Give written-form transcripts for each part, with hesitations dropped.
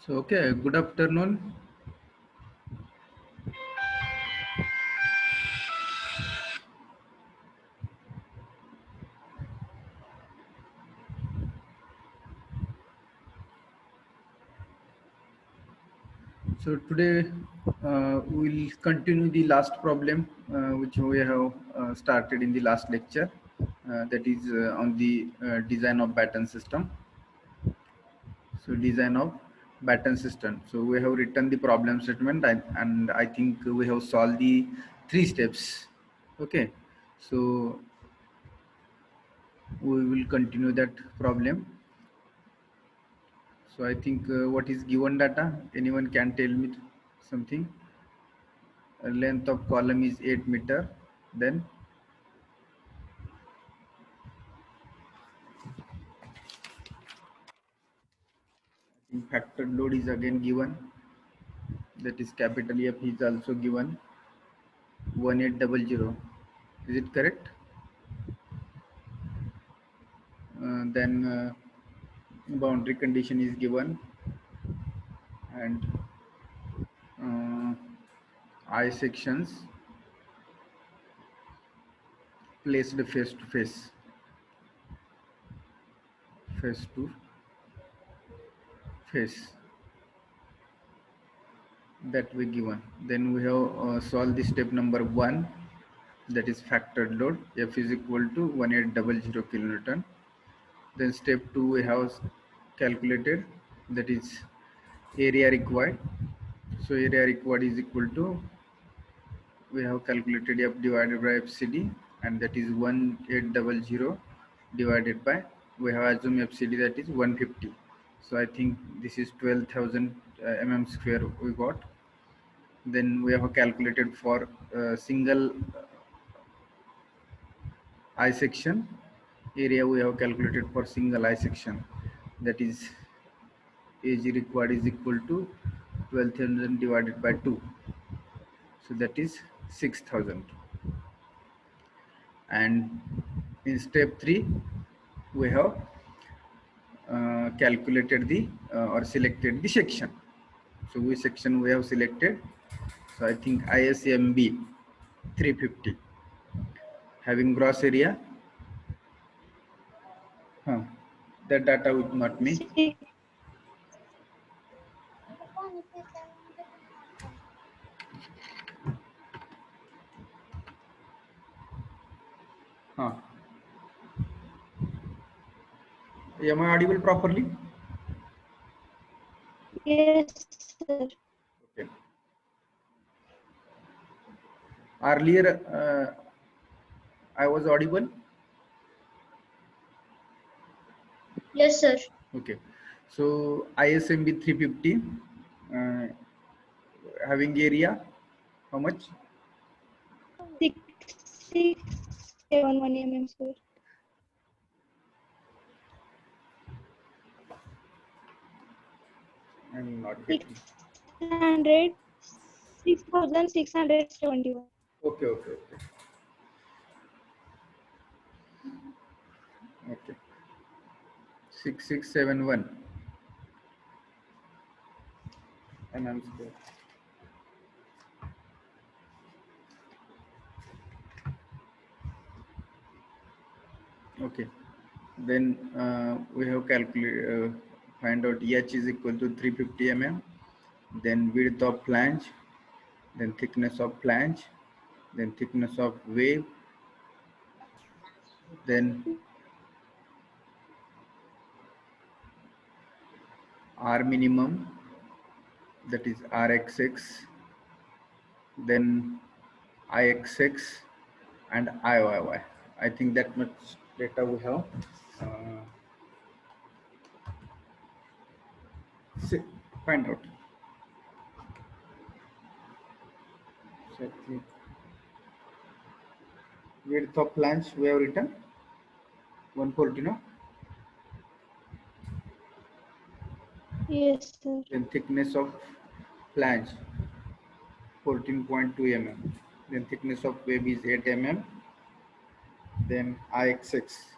So, okay, good afternoon. So, today we'll continue the last problem which we have started in the last lecture, that is on the design of baton system. So, design of baton system. So, we have written the problem statement and I think we have solved the 3 steps. Okay, so we will continue that problem. So I think what is given data? Anyone can tell me something? Length of column is 8 meter. Then factored load is again given. That is capital F is also given. 1800. Is it correct? Then boundary condition is given, and uh, I sections placed face to face. Face to face. That we given. Then we have solved the step number 1, that is factored load. F is equal to 1800 kilonewton. Then step 2 we have calculated, that is area required. So area required is equal to, we have calculated F divided by FCD, and that is 1800 divided by, we have assumed FCD, that is 150. So I think this is 12,000 mm square we got. Then we have calculated for single I section area, we have calculated for single I section, that is AG required is equal to 12,000 divided by 2, so that is 6,000. And in step 3 we have calculated the or selected the section. So which section we have selected? So I think ISMB 350, having gross area, that data with not me. Am I audible properly? Yes, sir. Okay. Earlier I was audible. Yes, sir. Okay. So ISMB 350, having area, how much? 6671 mm, sir. I'm not getting. 6,671. Okay. Okay. 6671 mm square. Okay. Then we have calculate find out H is equal to 350 mm. Then width of flange, then thickness of flange, then thickness of wave, then R minimum, that is RXX, then IXX and IYY. I think that much data we have. Find out. Width of flange we have written 140, no? Yes, sir. Then thickness of flange 14.2 mm. Then thickness of wave is 8 mm. Then IXX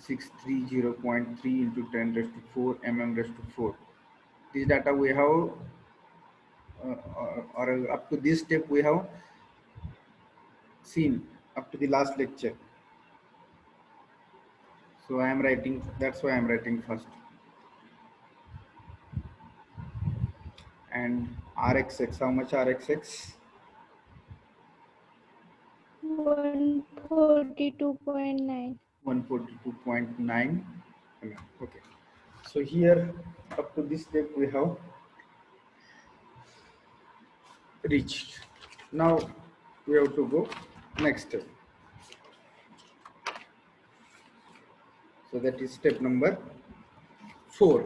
630.3 into 10 raised to 4 mm raised to 4. This data we have, or up to this step we have seen up to the last lecture. So I am writing, that's why I am writing first. And RXX, how much RXX? 142.9. 142.9 mm. Okay. So here up to this step we have reached. Now we have to go next step. So that is step number 4.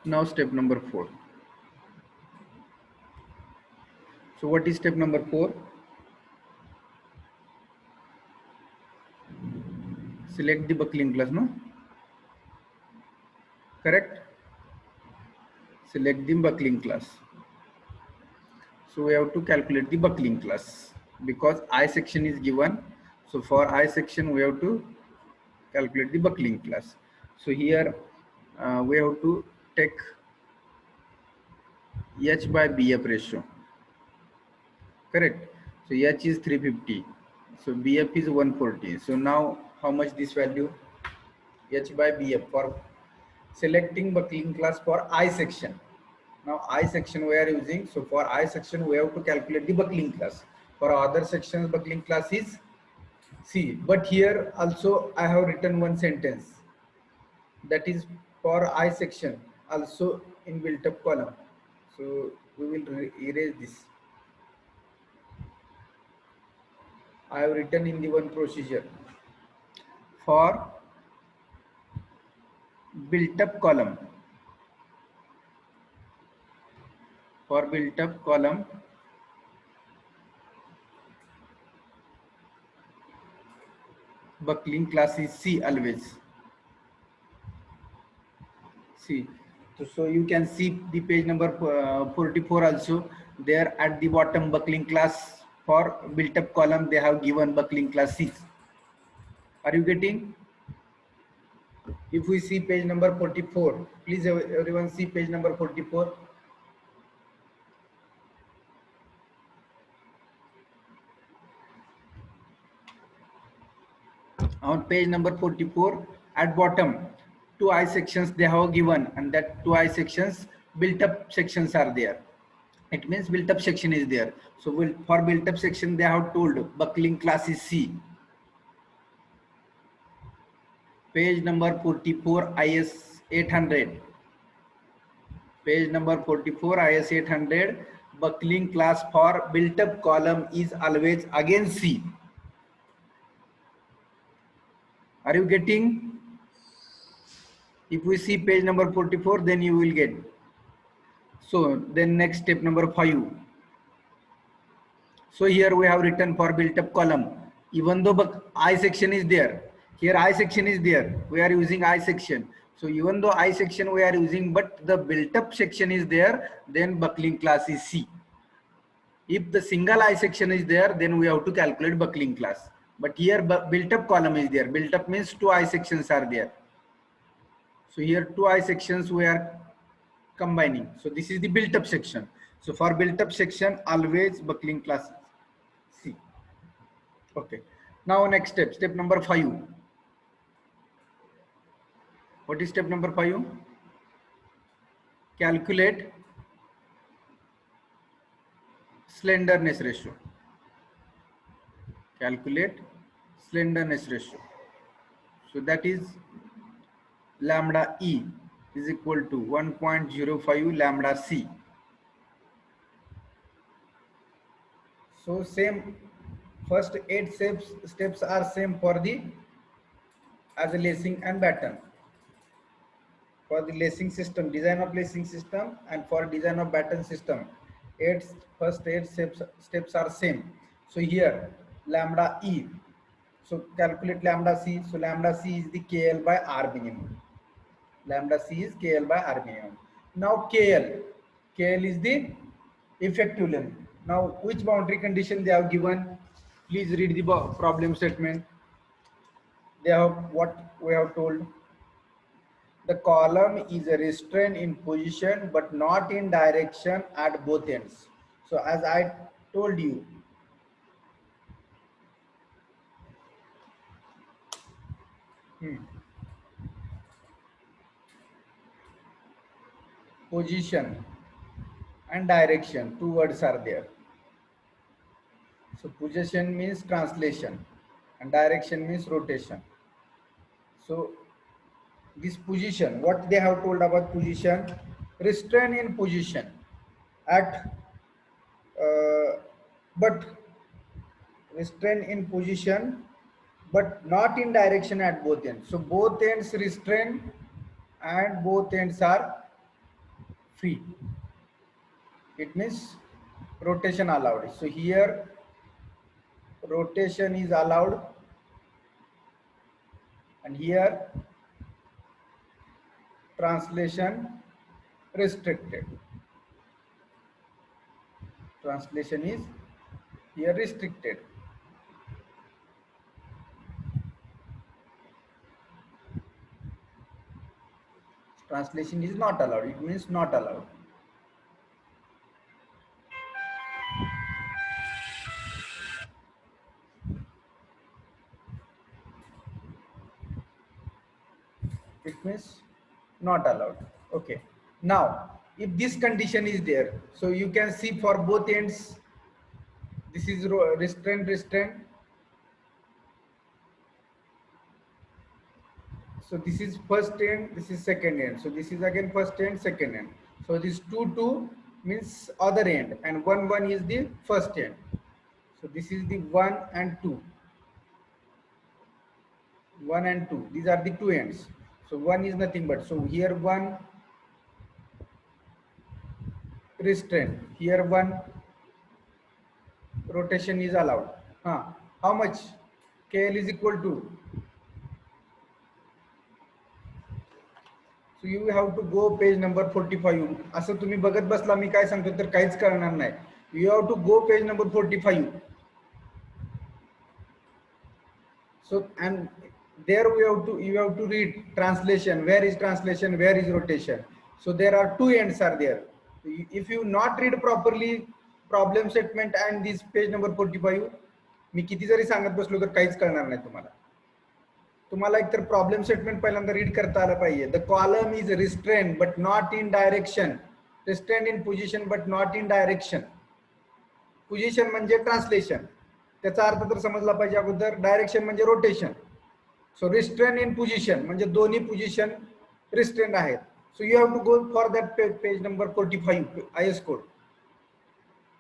Now step number 4. So what is step number 4? Select the buckling class, no? Correct? Select the buckling class. So we have to calculate the buckling class because I section is given. So for I section we have to calculate the buckling class. So here we have to take H by BF ratio. Correct. So H is 350. So BF is 140. So now how much this value? H by BF for selecting buckling class for I section. Now I section we are using. So for I section we have to calculate the buckling class. For other sections buckling class is C. But here also I have written one sentence. That is for I section also in built up column. So we will erase this. I have written in the one procedure for built up column. For built up column, buckling class is C always. C. So you can see the page number 44 also. There at the bottom buckling class for built up column they have given buckling class C. Are you getting? If we see page number 44, please everyone see page number 44. On page number 44 at bottom, two I sections they have given, and that two I sections built up sections are there. It means built up section is there. So for built up section they have told buckling class is C. Page number 44 IS 800. Page number 44 IS 800, buckling class for built up column is always again C. Are you getting? If we see page number 44, then you will get. So then next step number 5. So here we have written for built up column. Even though I section is there, here I section is there, we are using I section. So even though I section we are using, but the built up section is there, then buckling class is C. If the single I section is there, then we have to calculate buckling class. But here built up column is there. Built up means two I sections are there. So here two I sections we are combining. So this is the built up section. So for built up section, always buckling class C. Okay. Now next step, step number 5. What is step number 5? Calculate slenderness ratio. Calculate slenderness ratio. So that is lambda E is equal to 1.05 lambda C. So same, first 8 steps are same for the as a lacing and batten. For the lacing system, design of lacing system, and for design of batten system, first 8 steps are same. So here lambda E. So calculate lambda C. So lambda C is the KL by R minimum. Lambda C is KL by R minimum. Now KL KL is the effective length. Now, which boundary condition they have given? Please read the problem statement. They have what we have told. The column is restrained in position but not in direction at both ends. So as I told you, position and direction, two words are there. So position means translation and direction means rotation. So this position, what they have told about position, restrain in position at but restrain in position but not in direction at both ends. So both ends restrain and both ends are free. It means rotation allowed. So here rotation is allowed and here translation restricted. Translation is here restricted. Translation is not allowed. It means not allowed. It means not allowed. Okay. Now, if this condition is there, so you can see for both ends, this is restraint, restraint. So this is first end, this is second end. So this is again first end, second end. So this 2 means other end and 1 is the first end. So this is the 1 and 2. 1 and 2. These are the two ends. So 1 is nothing but. So here 1 restraint. Here 1 rotation is allowed. How much? KL is equal to. So you have to go page number 45. असं तुम्ही बघत बसला मी काय सांगतो तर काहीच कळणार नाही. You have to go page number 45. So and there you have to read translation. Where is translation? Where is rotation? So there are two ends are there. If you not read properly problem statement and this page number 45, मी किती जरी सांगत बसलो तर काहीच कळणार नाही तुम्हाला. तुम्हाला एकतर प्रॉब्लेम स्टेटमेंट पहिल्यांदा रीड करता आलं पाहिजे. The column is restrain but not in direction. Restrain in position but not in direction. Position म्हणजे ट्रान्सलेशन, त्याचा अर्थ तर समजला पाहिजे अगोदर. डायरेक्शन म्हणजे rotation. So restrain in position म्हणजे दोन्ही पोझिशन रिस्ट्रेन आहेत. So you have to go for that page number 45 IS code.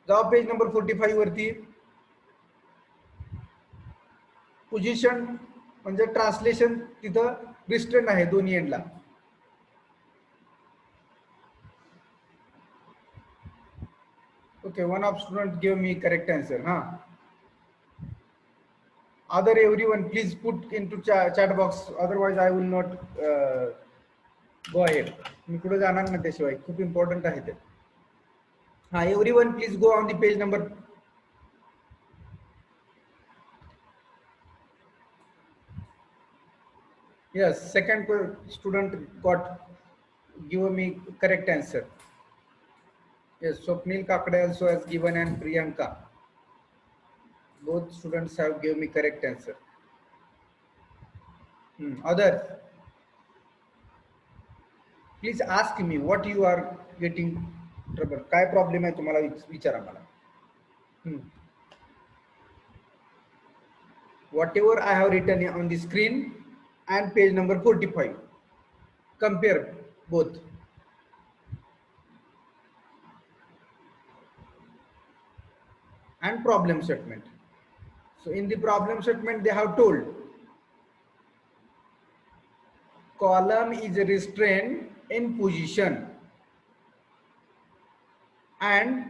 जाऊ पेज नंबर 45 वरती. पोझिशन म्हणजे ट्रान्सलेशन तिथं रिस्ट्रेन आहे दोन्ही एंडला. Okay, one of student gave me correct answer. Other everyone please put into chat box, otherwise I will not go ahead. मी पुढे जाणार नाही त्याशिवाय. खूप इम्पॉर्टंट आहे ते. Everyone please go on the page number. Yes, second student got give me correct answer. Yes, Swapnil Kakade also has given and Priyanka. Both students have given me correct answer. Others, please ask me what you are getting trouble. काय problem आहे तुम्हाला विचारा मला. Whatever I have written on the screen and page number 45. Compare both. And problem statement. So in the problem statement they have told column is restrained in position and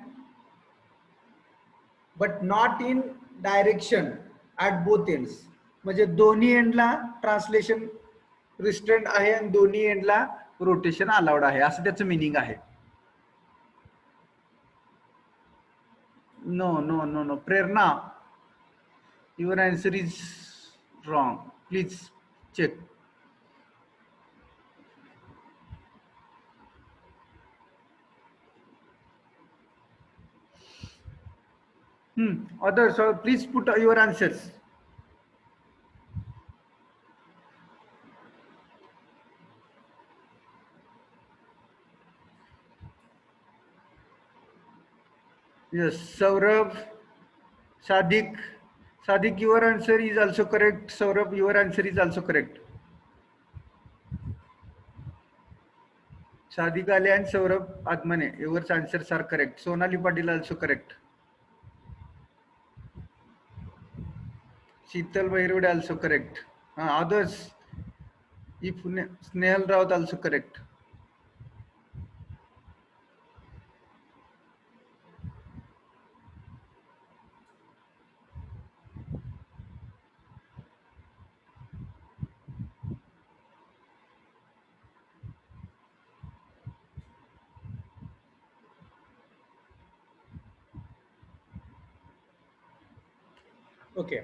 but not in direction at both ends. म्हणजे दोन्ही एंडला translation restraint आहे आणि दोन्ही एंडला rotation allowed आहे, असं त्याचं मीनिंग आहे. No. Prerna, your answer is wrong. Please check. Others, so please put your answers. Yes, Saurabh, Sadik. Sadik, your answer is also correct. Saurabh, your answer is also correct. Sadik Ali and Saurabh Admane, your answers are correct. Sonali Patil also correct. Sheetal Vairode also correct. Others, if Snehal Raut also correct. Okay.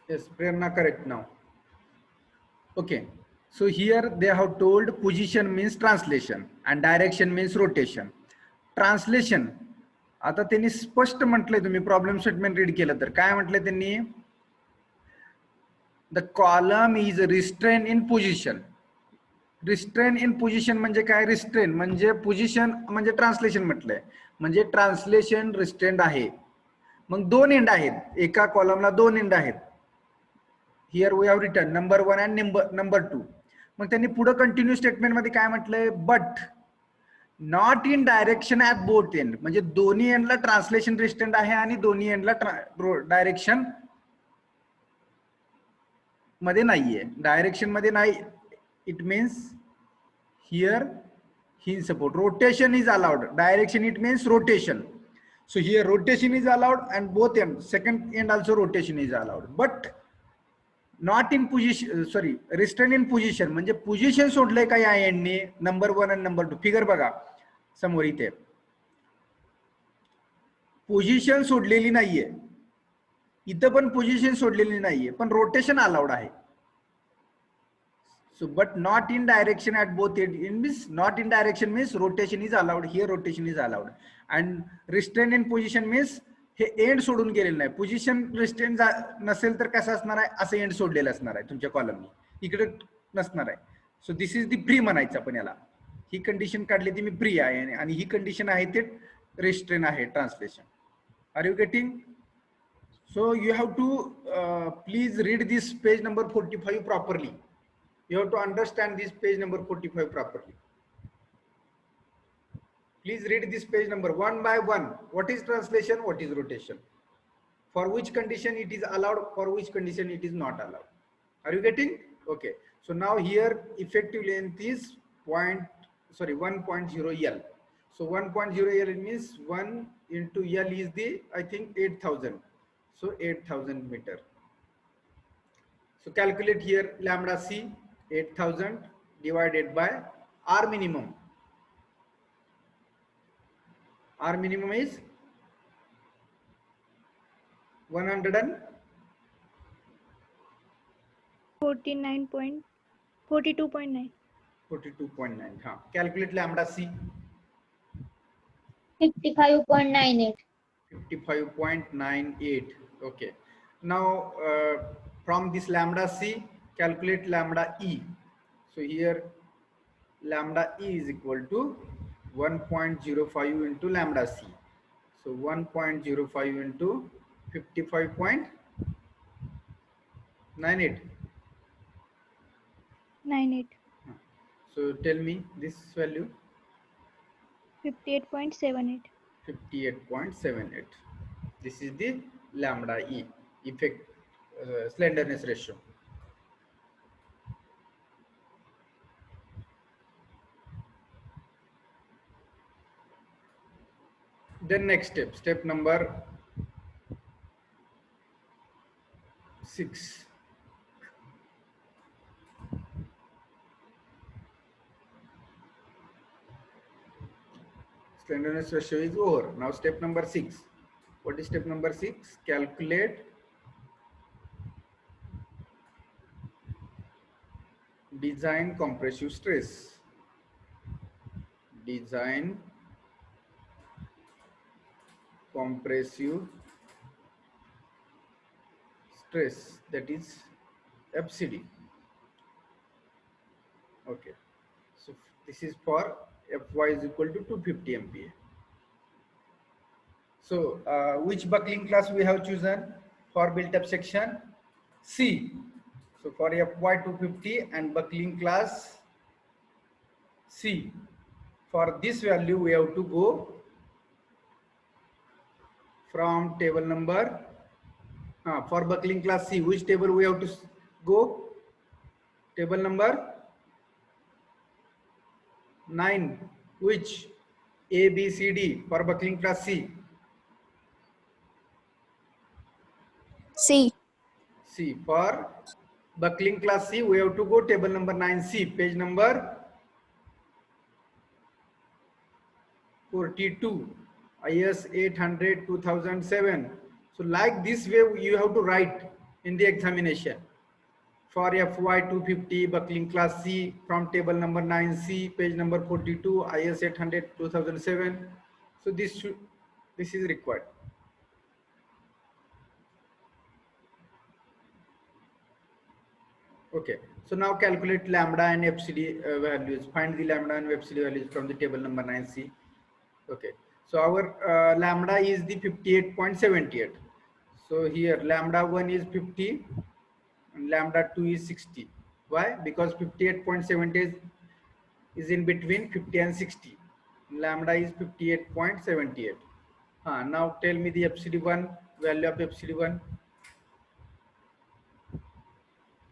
Yes, Prerna correct now. Okay. So here they have told position means translation and direction means rotation. Translation. आता त्यांनी स्पष्ट म्हटलंय तुम्ही problem statement read केलं तर काय म्हटलंय त्यांनी the column is restrain in position. Restrain in position म्हणजे काय रिस्ट्रेन म्हणजे पोझिशन म्हणजे ट्रान्सलेशन म्हटलंय म्हणजे ट्रान्सलेशन रिस्ट्रेंड आहे. मग दोन एंड आहेत एका कॉलमला दोन एंड आहेत. Here we have written number 1 and number 2. मग त्यांनी पुढे कंटिन्यू स्टेटमेंट मध्ये काय म्हटलंय but not in direction at both end म्हणजे दोन्ही एंडला ट्रान्सलेशन रिस्ट्रेंड आहे आणि दोन्ही एंडला डायरेक्शन मध्ये नाहीये. डायरेक्शन मध्ये नाही इट मीन्स हिअर हिन support rotation is allowed. Direction it means rotation. So here rotation is allowed and both end second end also rotation is allowed but not in position restrain in position म्हणजे position सोडलंय का या एंडने number 1 आणि number 2. Figure बघा समोर इथे position सोडलेली नाहीये इथं पण पोझिशन सोडलेली नाहीये पण रोटेशन अलाउड आहे. So but not in direction at both ends. It means not in direction means rotation is allowed. Here rotation is allowed. And restrain in position means हे एंड सोडून गेलेलं नाही. पोझिशन रिस्ट्रेन नसेल तर कसं असणार आहे असं एंड सोडलेलं असणार आहे तुमच्या कॉलमनी इकडे नसणार आहे. So this is the pre म्हणायचं आपण याला. ही कंडिशन काढली ती मी प्री आहे आणि ही कंडिशन आहे ते रिस्ट्रेन आहे translation. Are you getting? So you have to please read this page number 45 properly. You have to understand this page number 45 properly. Please read this page number one by one. What is translation? What is rotation? For which condition it is allowed? For which condition it is not allowed? Are you getting? Okay. So now here effective length is 1.0 L. So 1.0 L means 1 into L is the I think 8,000. So 8,000 meter. So calculate here lambda c 8,000 divided by R minimum. R minimum is 149. 42.9. 42.9. Calculate lambda c. 55.98. 55.98. Okay. Now from this lambda c, calculate lambda e. So here lambda e is equal to 1.05 into lambda c. So 1.05 into 55.98. 98. So tell me this value. 58.78. 58.78. This is the lambda e effect slenderness ratio. Then next step number 6. Slenderness ratio is over. Now step number 6. What is step number 6? Calculate design compressive stress. Design compressive stress, that is FCD. Okay. So this is for Fy is equal to 250 MPa. So which buckling class we have chosen for built-up section? C. So for Fy 250 and buckling class C. For this value we have to go from table number for buckling class C. Which table we have to go? Table number 9. Which? A, B, C, D for buckling class C. C. C. For buckling class C, we have to go table number 9C, page number 42, IS 800 2007. So like this way you have to write in the examination. For FY 250 buckling class C from table number 9C, page number 42, IS 800 2007. So this is required. Okay, so now calculate lambda and FCD values. Find the lambda and FCD values from the table number 9C. Okay, so our lambda is the 58.78. So here lambda 1 is 50 and lambda 2 is 60. Why? Because 58.70 is in between 50 and 60. Lambda is 58.78. Now tell me the FCD1, value of FCD1.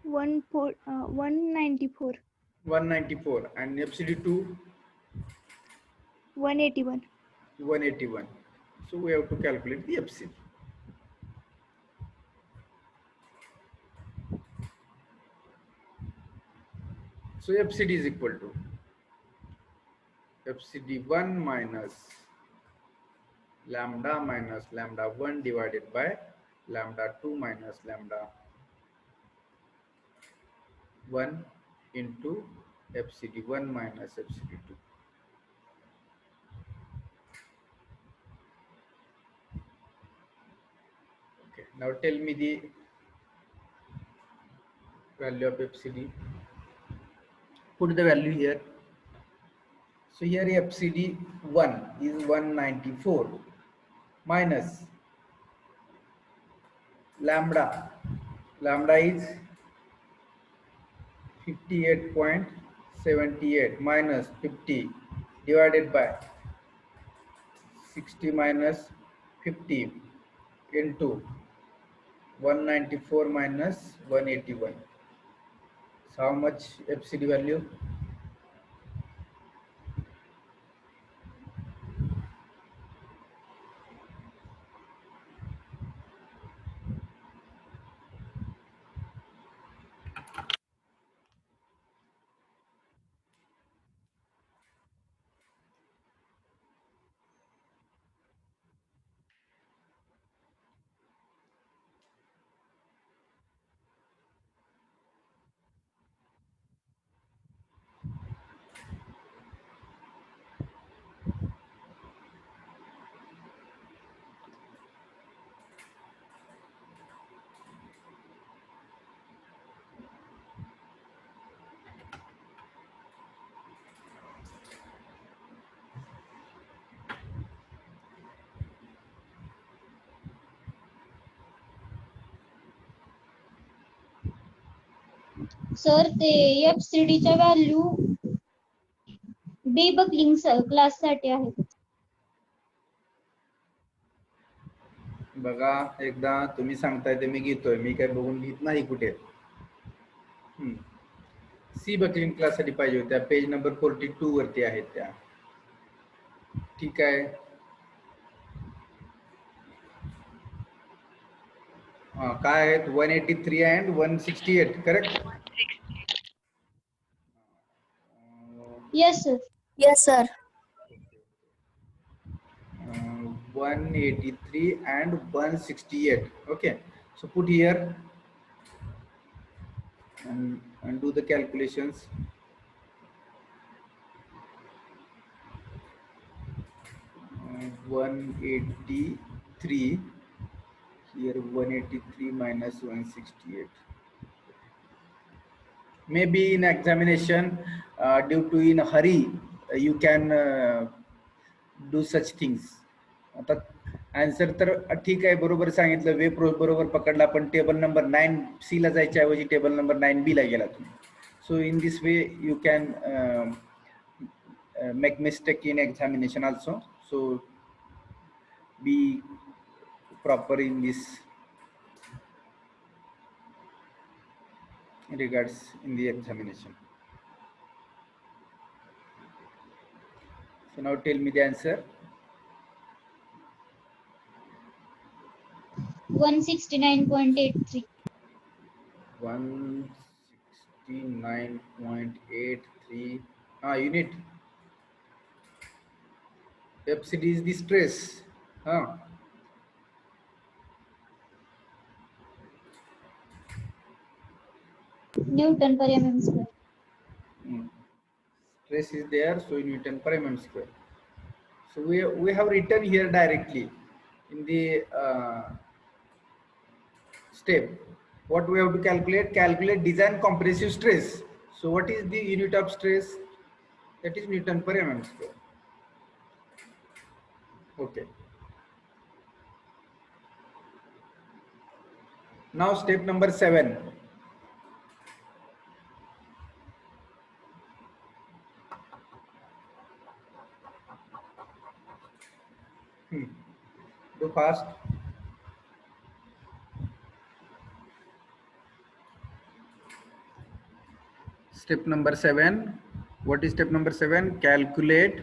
194. 194 and FCD2 181. 181. So we have to calculate the FCD. So FCD is equal to FCD1 minus lambda 1 divided by lambda 2 minus lambda 1 into FCD1 minus FCD2. Okay, now tell me the value of FCD. Put the value here. So here FCD1 is 194 minus lambda. Lambda is 58.78 minus 50 divided by 60 minus 50 into 194 minus 181. So how much FCD value? Sir ते FCD च्या value B buckling class साठी आहेत. बघा एकदा तुम्ही सांगताय ते मी घेतोय, मी काय बघून घेत नाही कुठे. सी बकलिंग क्लास साठी पाहिजे होत्या, पेज नंबर 42 वरती आहेत त्या. ठीक आहे. काय आहेत 183 and 168 correct. Yes sir. Yes, sir. 183 and 168. Okay, so put here and do the calculations. Uh, 183 here, 183 minus 168. Maybe in examination, due to in a hurry, you can do such things. आता answer तर ठीक आहे, बरोबर सांगितलं, वे बरोबर पकडला, पण table number 9C ला जायच्या ऐवजी टेबल नंबर 9B ला गेला तुम्ही. So in this way you can make mistake in examination also. So be proper in this regards in the examination. So now tell me the answer. 169.83. 169.83 unit. FCD is the stress. Newton per mm square. Stress is there, so Newton per mm square. So we have written here directly in the step. What we have to calculate? Calculate design compressive stress. So what is the unit of stress? That is Newton per mm square. Okay. Now step number 7. Do fast. Step number 7. What is step number 7? Calculate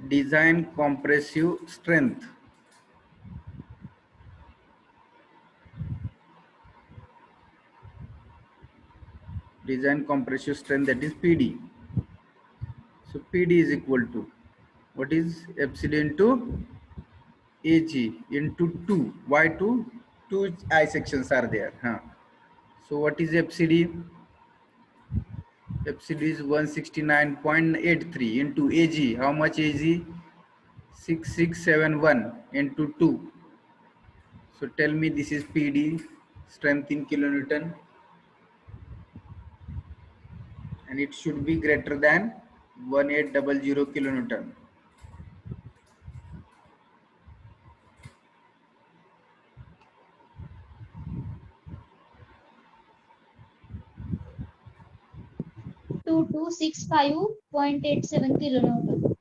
design compressive strength. Design compressive strength, that is PD. So PD is equal to, what is FCD into AG into 2. Why 2? 2 I sections are there. So what is FCD? FCD is 169.83 into AG. How much AG? 6671 into 2. So tell me, this is PD, strength in kilonewton, and it should be greater than 1800 kilonewton. Two 265.87 kilonewton.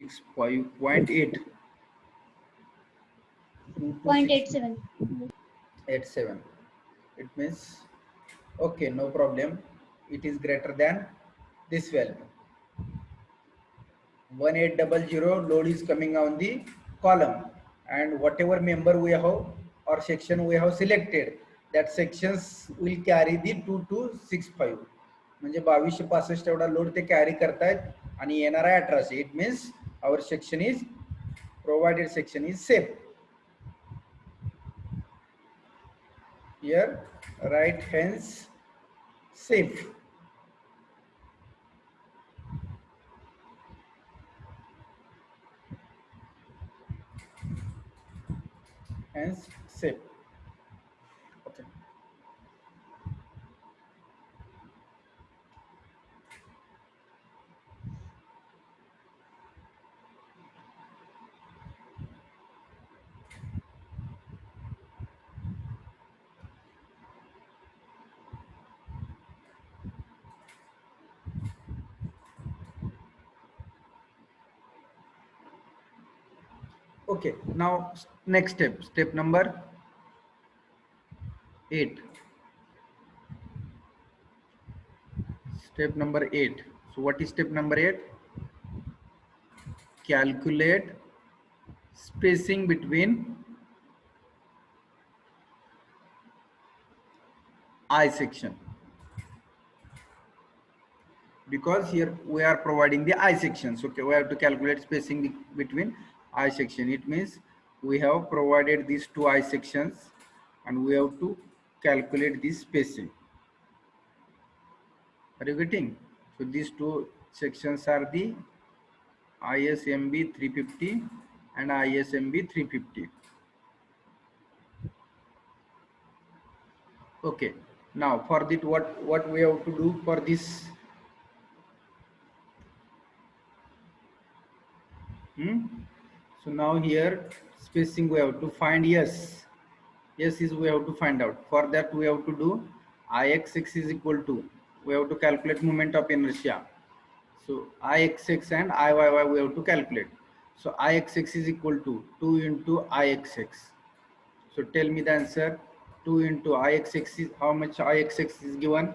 265.8. 0.87. 87. It means, okay, no problem. It is greater than this value. 1800 load is coming on the column, and whatever member we have or section we have selected, that sections will carry the 2265. म्हणजे 2265 एवढा load ते carry करतायत आणि येणार आहे 1800. It means our section is provided section is safe. Here write hence safe. Hence safe. Okay. Okay, now next step number 8. Step number 8. So what is step number 8? Calculate spacing between I section. because here we are providing the I sections. Okay, we have to calculate spacing between I section. It means we have provided these two I sections and we have to calculate this spacing. Are you getting? So these two sections are the ISMB 350 and ISMB 350. Okay. Now for that, what we have to do for this? So now here spacing we have to find. Yes, yes is we have to find out. For that we have to do Ixx is equal to, we have to calculate moment of inertia. So Ixx and Iyy we have to calculate. So Ixx is equal to 2 into Ixx. So tell me the answer. 2 into Ixx is how much? Ixx is given.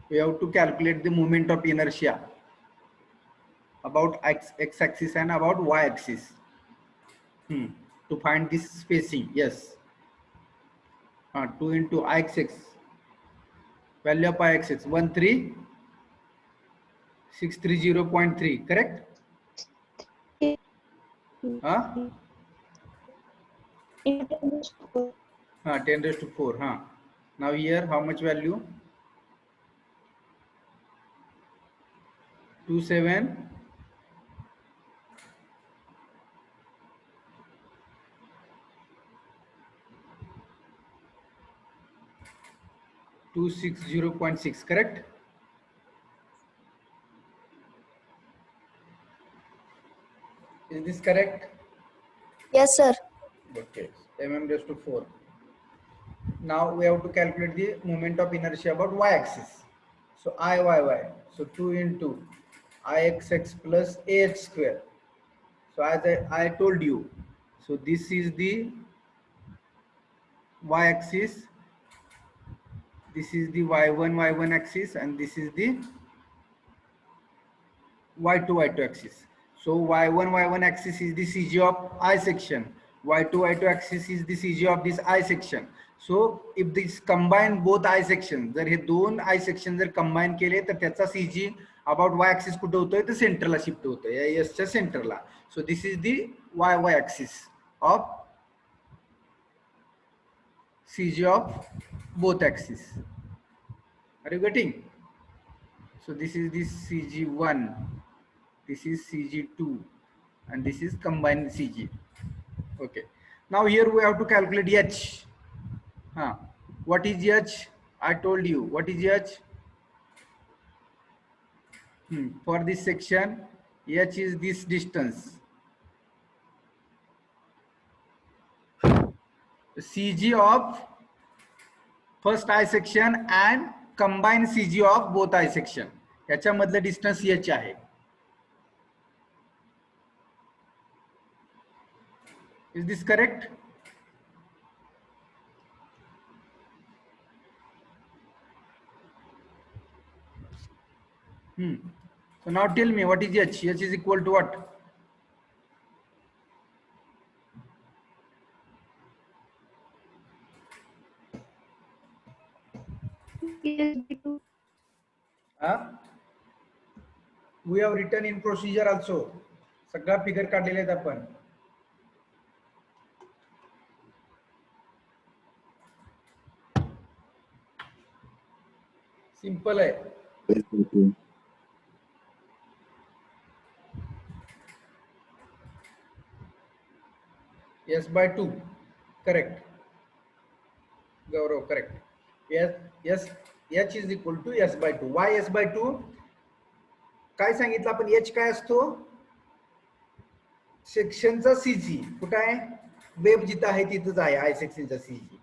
We have to calculate the moment of inertia about x-axis and about y-axis. To find this spacing, yes. 2 into Ixx, value of Ixx 13630.3, correct? 10 raised to 4. Now here how much value? 27 260.6, correct? Is this correct? Yes, sir. Okay, mm raised to 4. Now we have to calculate the moment of inertia about y-axis. So Iyy, so 2 into Ixx plus AH square. So as I told you, so this is the y-axis, this is the y1 axis, and this is the y2 axis. So y1 axis is the CG of I section, y2 axis is the CG of this I section. So if this combine both I sections, जर हे दोन I section जर combine केले तर त्याचा CG about y axis कुठे होतोय तर सेंटरला शिफ्ट होतोय या S च्या सेंटरला. So this is the y axis of CG of both axes. Are you getting? So this is this CG1, this is CG2, and this is combined CG. Okay. Now here we have to calculate H. What is H? I told you. What is H? For this section, H is this distance. CG of first I section and combined CG of both I section. याच्यामधलं distance H आहे. Is this correct? So now tell me what is H? H is equal to what? Yes, We have written in procedure also. सगळा figure काढलेले आहेत आपण. Simple आहे. S by 2, correct. Gaurav, correct. Yes, H is equal to S by 2. Why S by 2? काय सांगितलं आपण H काय असतो? सेक्शनचा CG कुठं आहे? वेब जिथं आहे तिथंच आहे I सेक्शनचा CG.